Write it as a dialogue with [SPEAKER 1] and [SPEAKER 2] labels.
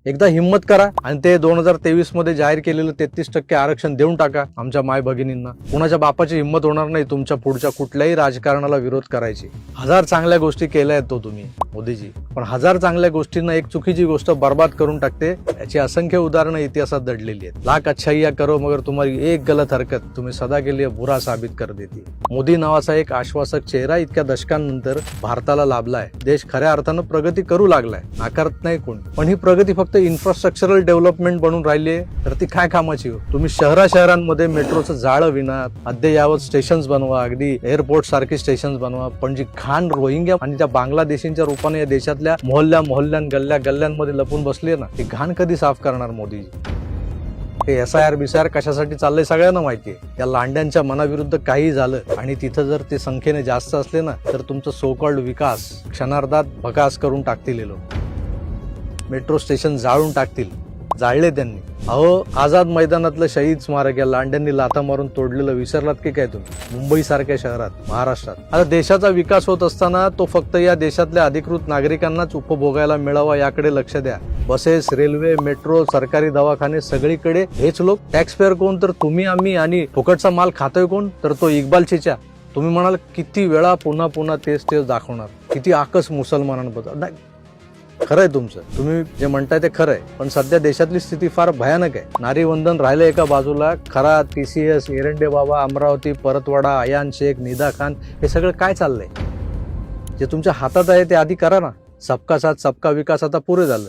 [SPEAKER 1] एकदा हिम्मत करा आणि ते 2023 मध्ये जाहीर केलेलं 33% आरक्षण देऊन टाका आमच्या माय भगिनींना. कुणाच्या बापाची हिम्मत होणार नाही तुमच्या पुढच्या कुठल्याही राजकारणाला विरोध करायची. हजार चांगल्या गोष्टी केल्या आहेत तो तुम्ही मोदीजी, पण हजार चांगल्या गोष्टींना एक चुकीची गोष्ट बर्बाद करून टाकते. याची असंख्य उदाहरणं इतिहासात दडलेली आहेत. लाख अच्छाइयां करो मगर तुम्हारी एक गलत हरकत तुम्ही सदा के लिए बुरा साबित कर देती. मोदी नावाचा एक आश्वासक चेहरा इतक्या दशकांनंतर भारताला लाभलाय. देश खऱ्या अर्थानं प्रगती करू लागलाय, नाकारत नाही कोणी. पण ही प्रगती फक्त इन्फ्रास्ट्रक्चरल डेव्हलपमेंट बनून राहिली तर ती काय कामाची हो? तुम्ही शहरांमध्ये मेट्रोचं जाळं विना, अद्ययावत स्टेशन्स बनवा, अगदी एअरपोर्ट सारखी स्टेशन्स बनवा, पण जी घाण रोहिंग्या आणि त्या बांगलादेशींच्या रूपाने या देशातल्या गल्ल्यांमध्ये लपून बसली ना, ती घाण कधी साफ करणार मोदीजी? हे SIR बिसार कशासाठी चाललंय सगळ्यांना माहितीये. या लांड्यांच्या मनाविरुद्ध काही झालं आणि तिथं जर ते संख्येने जास्त असले ना, तर तुमचं सो कॉल्ड विकास क्षणार्धात भकास करून टाकतील हे लोक. मेट्रो स्टेशन जाळून टाकतील. जाळले त्यांनी. अहो, आझाद मैदानातलं शहीद स्मारक या लांड्यांनी लाथा मारून तोडलेलं विसरलात की काय तुम्ही? मुंबई सारख्या शहरात, महाराष्ट्रात. आता देशाचा विकास होत असताना तो फक्त या देशातल्या अधिकृत नागरिकांनाच उपभोगायला मिळावा याकडे लक्ष द्या. बसेस, रेल्वे, मेट्रो, सरकारी दवाखाने सगळीकडे हेच लोक. टॅक्स पेअर कोण? तर तुम्ही आम्ही. आणि फुकटचा माल खातोय कोण? तर तो इक्बाल चिचा. तुम्ही म्हणाल किती वेळा पुन्हा तेच दाखवणार? किती आकस मुसलमानांबद्दल. नाही, खरंय तुमचं, तुम्ही जे म्हणताय ते खरंय, पण सध्या देशातली स्थिती फार भयानक आहे. नारीवंदन राहिलं एका बाजूला. खरा TCS, एरंडे बाबा, अमरावती, परतवाडा, अयान शेख, निदा खान, हे सगळं काय चाललंय? जे तुमच्या हातात आहे ते आधी करा ना. सबका साथ सबका विकास आता पुरे झालं.